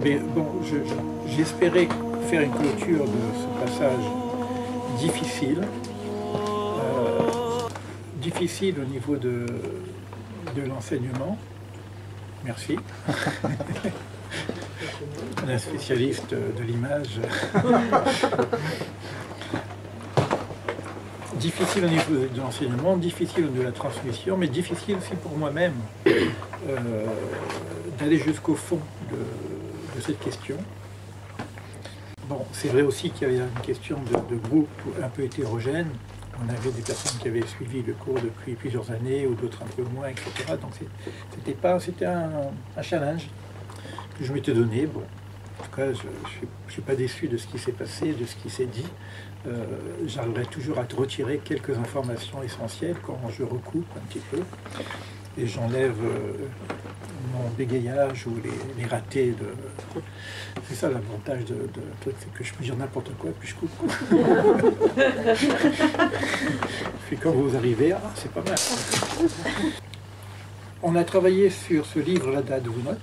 Mais bon, j'espérais faire une clôture de ce passage difficile. Difficile au niveau de l'enseignement. Merci. On est un spécialiste de l'image. Difficile au niveau de l'enseignement, difficile au niveau de la transmission, mais difficile aussi pour moi-même d'aller jusqu'au fond de cette question. Bon, c'est vrai aussi qu'il y avait une question de groupe un peu hétérogène. On avait des personnes qui avaient suivi le cours depuis plusieurs années, ou d'autres un peu moins, etc. Donc c'était un challenge que je m'étais donné. Bon, en tout cas, je ne suis pas déçu de ce qui s'est passé, de ce qui s'est dit. J'arriverai toujours à retirer quelques informations essentielles quand je recoupe un petit peu. Et j'enlève mon bégayage ou les ratés de... C'est ça l'avantage de truc, c'est que je peux dire n'importe quoi, puis je coupe. Puis quand vous arrivez, c'est pas mal. On a travaillé sur ce livre-là d'Advunot.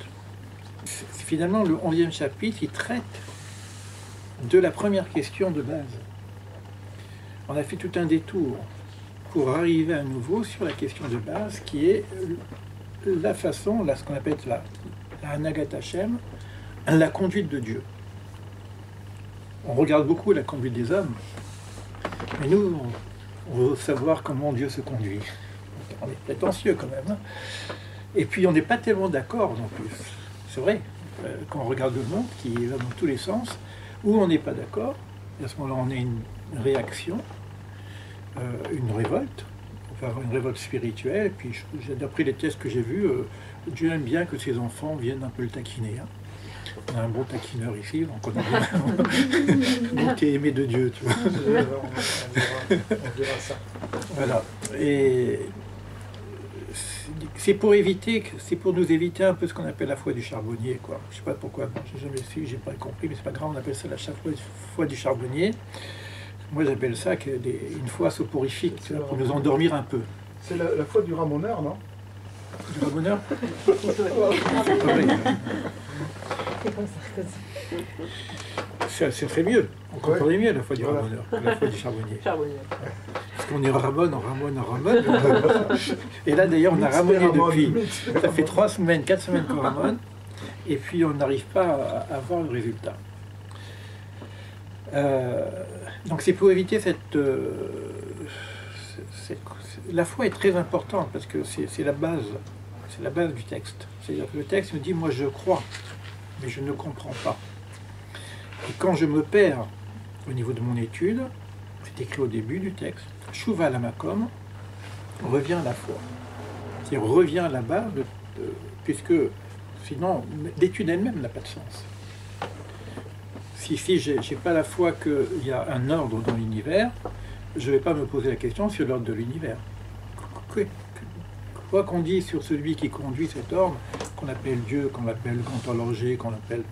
Finalement, le 11e chapitre, il traite de la première question de base. On a fait tout un détour pour arriver à nouveau sur la question de base, qui est la façon, ce qu'on appelle la Hanagat Hashem, la conduite de Dieu. On regarde beaucoup la conduite des hommes, mais nous, on veut savoir comment Dieu se conduit. On est prétentieux quand même. Hein. Et puis on n'est pas tellement d'accord non plus. C'est vrai, quand on regarde le monde qui va dans tous les sens, où on n'est pas d'accord, et à ce moment-là on a une réaction, une révolte. On peut avoir une révolte spirituelle, et puis d'après les tests que j'ai vus, Dieu aime bien que ses enfants viennent un peu le taquiner. Hein. On a un bon taquineur ici, donc on a bien... donc tu es aimé de Dieu, tu vois. On dira ça. Voilà. Et c'est pour nous éviter un peu ce qu'on appelle la foi du charbonnier, quoi. Je sais pas pourquoi, j'ai jamais su, j'ai pas compris, mais c'est pas grave, on appelle ça la foi du charbonnier. Moi, j'appelle ça une foi soporifique, pour nous endormir un peu. C'est la foi du ramoneur, non? Du ramoneur? C'est très mieux. On comprenait mieux la foi du ramoneur que la foi du charbonnier. Parce qu'on est ramone, on ramone. Et là, d'ailleurs, on a ramoné depuis... Ça fait 3 semaines, 4 semaines qu'on ramone. Et puis, on n'arrive pas à voir le résultat. Donc c'est pour éviter la foi est très importante parce que c'est la base du texte. C'est-à-dire que le texte me dit, moi je crois, mais je ne comprends pas. Et quand je me perds au niveau de mon étude, c'est écrit au début du texte, Shuva lamakom, revient à la foi. C'est-à-dire revient à la base, puisque sinon l'étude elle-même n'a pas de sens. Si je n'ai pas la foi qu'il y a un ordre dans l'univers, je ne vais pas me poser la question sur l'ordre de l'univers. Quoi qu'on dise sur celui qui conduit cet ordre, qu'on appelle Dieu, qu'on appelle Gantorlorgé, qu'on appelle...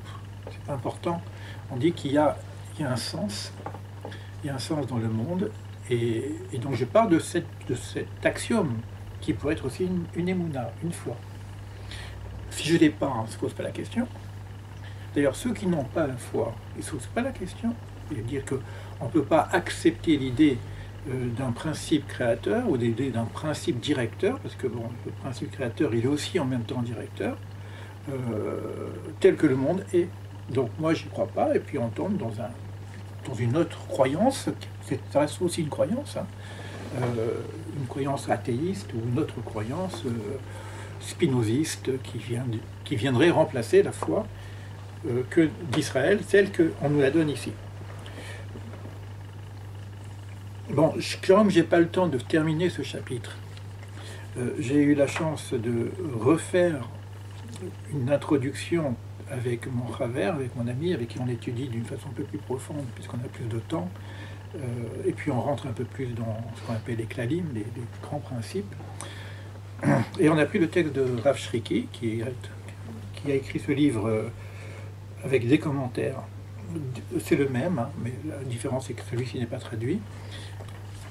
C'est pas important. On dit qu'il y a un sens. Il y a un sens dans le monde. Et donc je pars de cet axiome qui pourrait être aussi une émouna, une foi. Si je n'ai pas, on ne se pose pas la question. D'ailleurs, ceux qui n'ont pas la foi, ils ne se posent pas la question. C'est-à-dire qu'on ne peut pas accepter l'idée d'un principe créateur ou l'idée d'un principe directeur, parce que bon, le principe créateur, il est aussi en même temps directeur, tel que le monde est. Donc moi, j'y crois pas, et puis on tombe dans une autre croyance, ça reste aussi une croyance, hein, une croyance athéiste ou une autre croyance spinoziste qui viendrait remplacer la foi que d'Israël, celle qu'on nous la donne ici. Bon, comme j'ai pas le temps de terminer ce chapitre, j'ai eu la chance de refaire une introduction avec mon Chaver, avec mon ami, avec qui on étudie d'une façon un peu plus profonde, puisqu'on a plus de temps, et puis on rentre un peu plus dans ce qu'on appelle les klalim, les grands principes. Et on a pris le texte de Rav Shriki, qui a écrit ce livre avec des commentaires. C'est le même, hein, mais la différence c'est que celui-ci n'est pas traduit.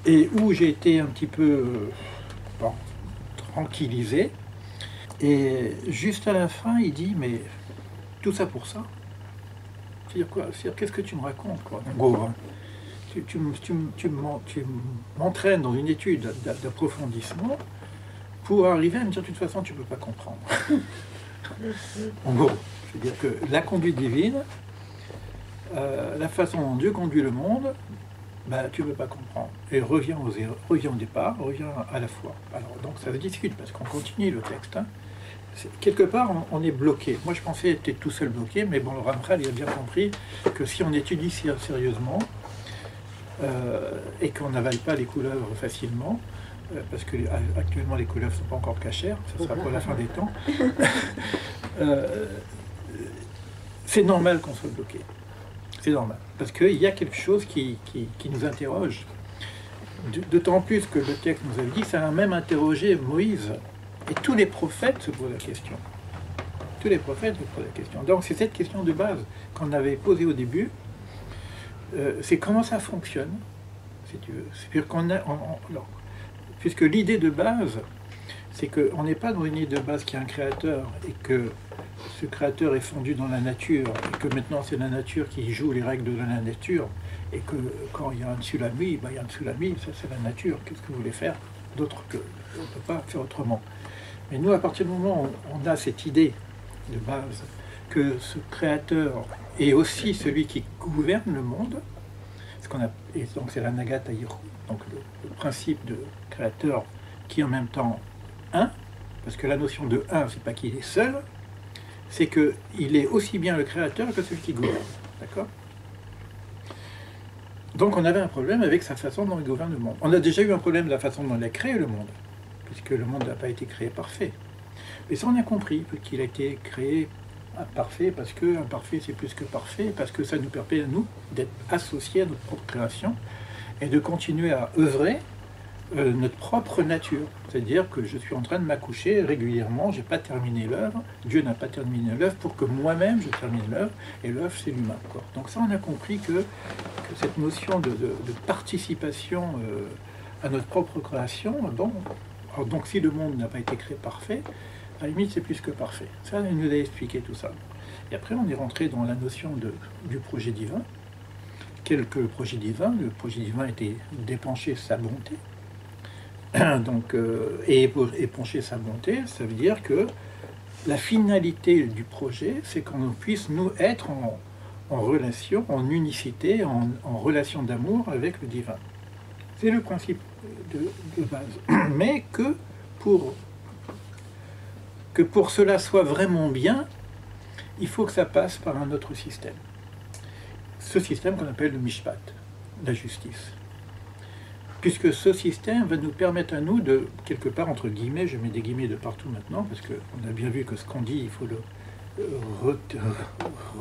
Et où j'ai été un petit peu tranquillisé. Et juste à la fin, il dit, mais tout ça pour ça. C'est-à-dire quoi? C'est-à-dire, qu'est-ce que tu me racontes, quoi, en gros, hein. Tu m'entraînes dans une étude d'approfondissement pour arriver à me dire, de toute façon, tu ne peux pas comprendre. En gros, c'est-à-dire que la conduite divine, la façon dont Dieu conduit le monde, bah, tu ne peux pas comprendre. Et reviens au départ, reviens à la foi. Alors, donc ça se discute, parce qu'on continue le texte, hein. Quelque part, on est bloqué. Moi, je pensais être tout seul bloqué, mais bon, le Ramchal, il a bien compris que si on étudie sérieusement, et qu'on n'avale pas les couleuvres facilement, parce que actuellement les couleuvres ne sont pas encore cachères, ça sera pour la fin des temps, c'est normal qu'on soit bloqué. C'est normal, parce qu'il y a quelque chose qui nous interroge. D'autant plus que le texte nous avait dit, ça a même interrogé Moïse. Et tous les prophètes se posent la question. Tous les prophètes se posent la question. Donc c'est cette question de base qu'on avait posée au début. C'est comment ça fonctionne, si tu veux. C'est-à-dire puisque l'idée de base, c'est qu'on n'est pas dans une idée de base qui a un créateur et que ce créateur est fondu dans la nature et que maintenant c'est la nature qui joue les règles de la nature et que quand il y a un tsunami, ben, il y a un tsunami, ça c'est la nature. Qu'est-ce que vous voulez faire d'autre que on ne peut pas faire autrement. Mais nous, à partir du moment où on a cette idée de base que ce créateur est aussi celui qui gouverne le monde, et donc c'est la Nagata Yiru, donc le principe de créateur qui est en même temps un, parce que la notion de un, c'est pas qu'il est seul, c'est qu'il est aussi bien le créateur que celui qui gouverne. D'accord? Donc on avait un problème avec sa façon dont il gouverne le monde. On a déjà eu un problème de la façon dont il a créé le monde, puisque le monde n'a pas été créé parfait. Mais ça, on a compris qu'il a été créé parfait, parce que imparfait, c'est plus que parfait, parce que ça nous permet à nous d'être associés à notre propre création et de continuer à œuvrer notre propre nature. C'est-à-dire que je suis en train de m'accoucher régulièrement, j'ai pas terminé l'œuvre, Dieu n'a pas terminé l'œuvre pour que moi-même je termine l'œuvre, et l'œuvre c'est l'humain. Donc ça, on a compris que cette notion de participation à notre propre création, bon, alors donc si le monde n'a pas été créé parfait, à la limite c'est plus que parfait. Ça, il nous a expliqué tout ça. Et après on est rentré dans la notion du projet divin. Quel que le projet divin était d'épancher sa bonté. Donc, et épancher sa bonté, ça veut dire que la finalité du projet, c'est qu'on puisse nous être en relation, en unicité, en relation d'amour avec le divin. C'est le principe de base. Mais que pour cela soit vraiment bien, il faut que ça passe par un autre système. Ce système qu'on appelle le Mishpat, la justice. Puisque ce système va nous permettre à nous de, quelque part, entre guillemets, je mets des guillemets de partout maintenant, parce qu'on a bien vu que ce qu'on dit, il faut le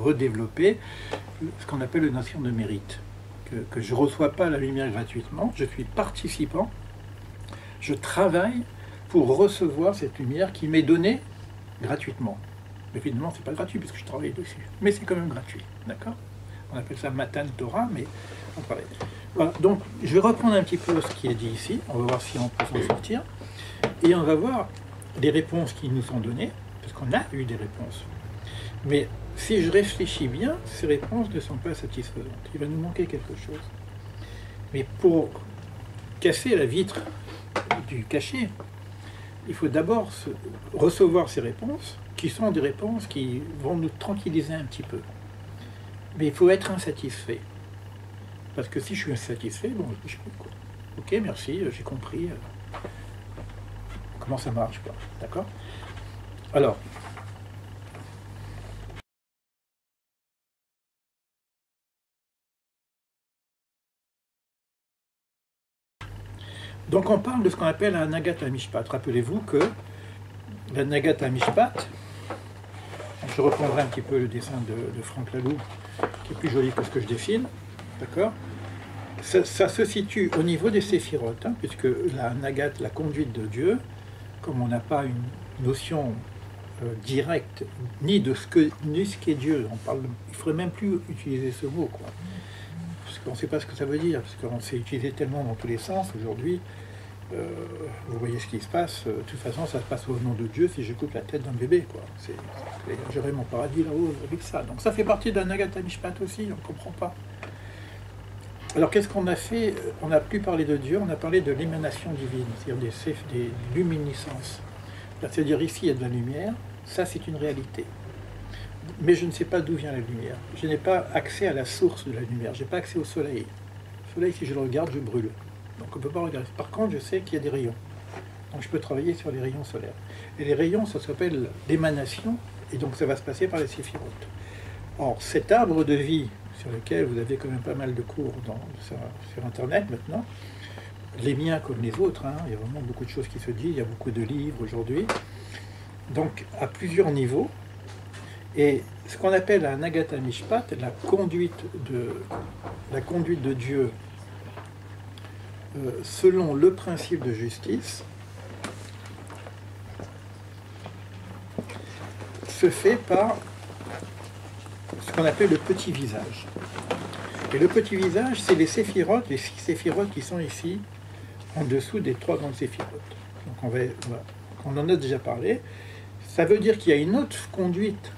redévelopper, ce qu'on appelle la notion de mérite. Que je ne reçois pas la lumière gratuitement, je suis participant, je travaille pour recevoir cette lumière qui m'est donnée gratuitement. Mais finalement, c'est pas gratuit, puisque je travaille dessus. Mais c'est quand même gratuit, d'accord? On appelle ça Matan Torah, mais on parlait. Voilà, donc je vais reprendre un petit peu ce qui est dit ici, on va voir si on peut s'en sortir, et on va voir les réponses qui nous sont données, parce qu'on a eu des réponses. Mais si je réfléchis bien, ces réponses ne sont pas satisfaisantes. Il va nous manquer quelque chose. Mais pour casser la vitre du cachet, il faut d'abord recevoir ces réponses, qui sont des réponses qui vont nous tranquilliser un petit peu. Mais il faut être insatisfait. Parce que si je suis insatisfait, bon, je sais quoi. Ok, merci, j'ai compris comment ça marche, quoi. D'accord? Alors, donc on parle de ce qu'on appelle un Nagata Mishpat. Rappelez-vous que la Nagata Mishpat, je reprendrai un petit peu le dessin de Franck Laloux, qui est plus joli que ce que je dessine, d'accord? Ça se situe au niveau des séphirotes, hein, puisque la Nagat, la conduite de Dieu, comme on n'a pas une notion directe ni de ce qu'est Dieu, il ne faudrait même plus utiliser ce mot, quoi. Parce qu'on ne sait pas ce que ça veut dire, parce qu'on s'est utilisé tellement dans tous les sens aujourd'hui, vous voyez ce qui se passe. De toute façon, ça se passe au nom de Dieu si je coupe la tête d'un bébé, quoi. J'aurai mon paradis là-haut avec ça. Donc ça fait partie d'un Agatha Mishpat aussi, on ne comprend pas. Alors qu'est-ce qu'on a fait? On n'a plus parlé de Dieu, on a parlé de l'émanation divine, c'est-à-dire des luminescences. C'est-à-dire ici, il y a de la lumière, ça c'est une réalité. Mais je ne sais pas d'où vient la lumière. Je n'ai pas accès à la source de la lumière, je n'ai pas accès au soleil. Le soleil, si je le regarde, je brûle. Donc on ne peut pas regarder. Par contre, je sais qu'il y a des rayons. Donc je peux travailler sur les rayons solaires. Et les rayons, ça s'appelle l'émanation, et donc ça va se passer par les séphirotes. Or, cet arbre de vie, sur lequel vous avez quand même pas mal de cours sur Internet maintenant, les miens comme les autres, hein, il y a vraiment beaucoup de choses qui se disent, il y a beaucoup de livres aujourd'hui, donc à plusieurs niveaux, et ce qu'on appelle un Agatha Mishpat, la conduite de Dieu selon le principe de justice, se fait par ce qu'on appelle le petit visage. Et le petit visage, c'est les séphirotes, les 6 séphirotes qui sont ici, en dessous des 3 grandes séphirotes. Donc on en a déjà parlé. Ça veut dire qu'il y a une autre conduite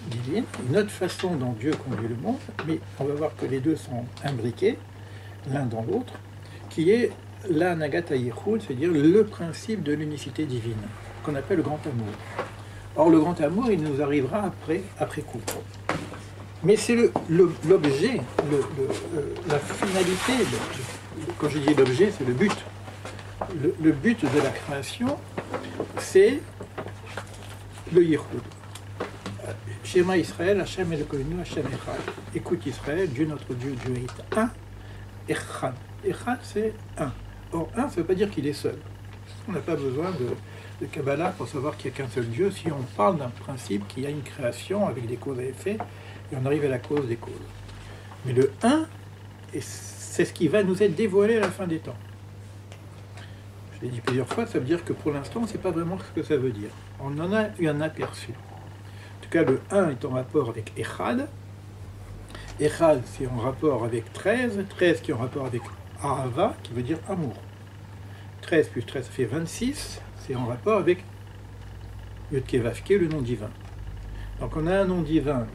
divine, une autre façon dont Dieu conduit le monde, mais on va voir que les deux sont imbriqués, l'un dans l'autre, qui est la Nagata Yichud, c'est-à-dire le principe de l'unicité divine, qu'on appelle le grand amour. Or, le grand amour, il nous arrivera après coup. Mais c'est l'objet, la finalité, quand je dis l'objet, c'est le but. Le but de la création, c'est le Yichud. Shema Israël, Hashem Elokeinu, Hashem Echad. Écoute Israël, Dieu notre Dieu, Dieu est un. Echad. Echad, c'est un. Or, un, ça ne veut pas dire qu'il est seul. On n'a pas besoin de Kabbalah pour savoir qu'il n'y a qu'un seul Dieu si on parle d'un principe qui a une création avec des causes et effets, et on arrive à la cause des causes. Mais le un, c'est ce qui va nous être dévoilé à la fin des temps. Je l'ai dit plusieurs fois, ça veut dire que pour l'instant, on ne sait pas vraiment ce que ça veut dire. On en a eu un aperçu. En tout cas, le 1 est en rapport avec Echad. Echad, c'est en rapport avec 13. 13 qui est en rapport avec Ahava, qui veut dire amour. 13 plus 13, ça fait 26. C'est en rapport avec Yudke Vavke, le nom divin. Donc on a un nom divin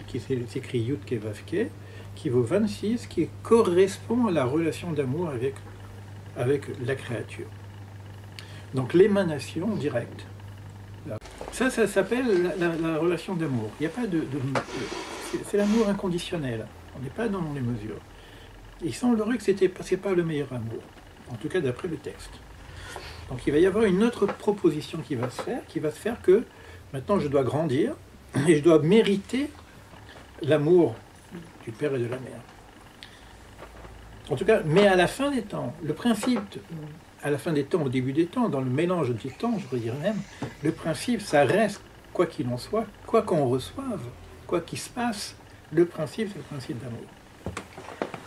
qui s'écrit Yudke Vavke, qui vaut 26, qui correspond à la relation d'amour avec la créature. Donc l'émanation directe. Ça s'appelle la relation d'amour. Il n'y a pas c'est l'amour inconditionnel. On n'est pas dans les mesures. Il semblerait que c'est pas le meilleur amour, en tout cas d'après le texte. Donc il va y avoir une autre proposition qui va se faire que maintenant je dois grandir et je dois mériter l'amour du père et de la mère. En tout cas, mais à la fin des temps, le principe, à la fin des temps, au début des temps, dans le mélange des temps, je pourrais dire même, le principe, ça reste, quoi qu'il en soit, quoi qu'on reçoive, quoi qu'il se passe, le principe, c'est le principe d'amour,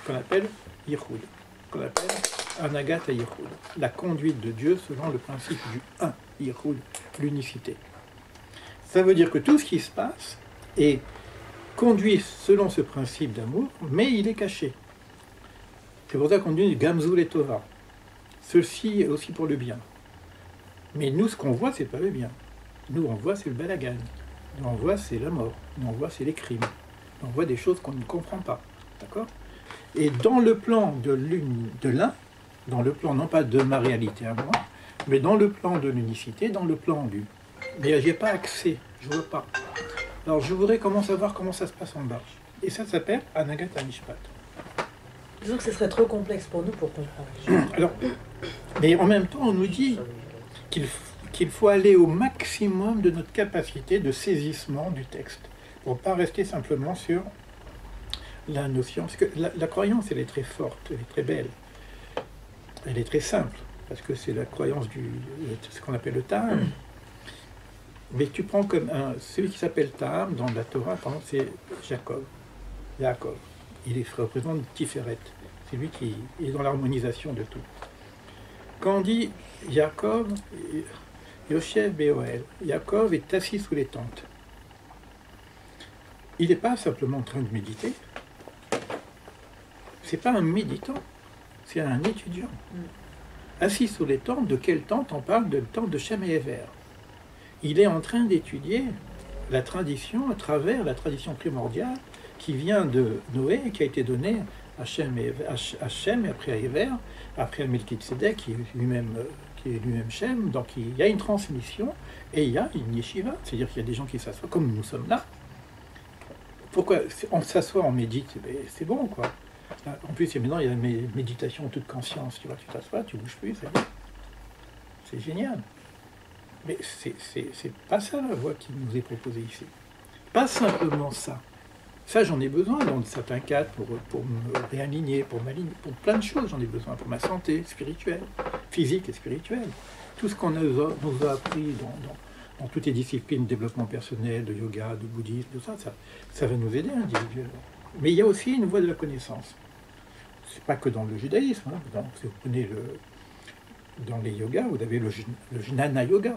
qu'on appelle Yichud, qu'on appelle Anagat Yichud, la conduite de Dieu selon le principe du un, Yichud, l'unicité. Ça veut dire que tout ce qui se passe est conduit selon ce principe d'amour, mais il est caché. C'est pour ça qu'on dit Gamzul et Tova. Ceci est aussi pour le bien. Mais nous, ce qu'on voit, c'est pas le bien. Nous, on voit, c'est le balagan. Nous, on voit, c'est la mort. Nous, on voit, c'est les crimes. On voit des choses qu'on ne comprend pas. D'accord? Et dans le plan de l'un, dans le plan non pas de ma réalité à moi, mais dans le plan de l'unicité, dans le plan du... Mais j'ai pas accès, je vois pas. Alors je voudrais savoir comment ça se passe en bas. Et ça s'appelle Anagata Mishpat. Disons que ce serait trop complexe pour nous pour comprendre. Alors, mais en même temps, on nous dit qu'il faut aller au maximum de notre capacité de saisissement du texte, pour ne pas rester simplement sur la notion. Parce que la croyance, elle est très forte, elle est très belle, elle est très simple, parce que c'est la croyance ce qu'on appelle le Ta'am. Mais tu prends comme celui qui s'appelle Ta'am dans la Torah, par exemple, c'est Jacob. Il représente Tiferet. C'est lui qui est dans l'harmonisation de tout. Quand on dit Jacob, Yoshev Beoel, Jacob est assis sous les tentes. Il n'est pas simplement en train de méditer. C'est pas un méditant, c'est un étudiant. assis sur les tentes. De quelle tente? On parle de la tente de Shem et Héber. Il est en train d'étudier la tradition à travers la tradition primordiale qui vient de Noé et qui a été donnée à Shem et après à Héber, après à Melchizedek qui est lui-même Shem. Donc il y a une transmission et il y a une yeshiva, c'est-à-dire qu'il y a des gens qui s'assoient comme nous sommes là. Pourquoi on s'assoit, on médite, c'est bon quoi. En plus, maintenant, il y a la méditation en toute conscience. Tu vois, tu t'assois, tu bouges plus, c'est génial. Mais c'est pas ça la voie qui nous est proposée ici. Pas simplement ça. Ça, j'en ai besoin dans certains cas pour me réaligner, pour m'aligner, pour plein de choses. J'en ai besoin pour ma santé spirituelle, physique et spirituelle. Tout ce qu'on nous a appris dans toutes les disciplines de développement personnel, de yoga, de bouddhisme, tout ça, ça va nous aider individuellement. Mais il y a aussi une voie de la connaissance. C'est pas que dans le judaïsme. Hein. Si vous prenez dans les yogas, vous avez le jnana yoga.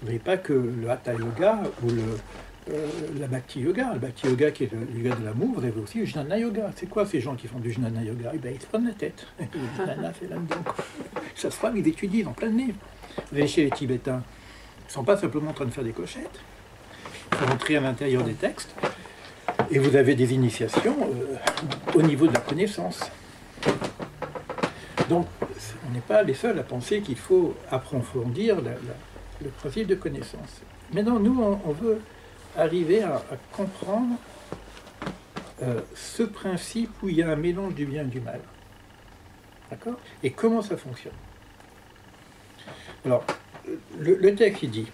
Vous n'avez pas que le hatha yoga ou la bhakti yoga. Le bhakti yoga qui est le yoga de l'amour, vous avez aussi le jnana yoga. C'est quoi ces gens qui font du jnana yoga? Eh bien, ils se prennent la tête. Le jnana, c'est là-dedans. Ça se fera, ils étudient dans plein de livres. Vous allez chez les Tibétains, ils ne sont pas simplement en train de faire des cochettes. Il faut rentrer à l'intérieur des textes. Et vous avez des initiations au niveau de la connaissance. Donc, on n'est pas les seuls à penser qu'il faut approfondir le principe de connaissance. Maintenant, nous, on veut arriver à comprendre ce principe où il y a un mélange du bien et du mal. D'accord? Et comment ça fonctionne? Alors, le texte, il dit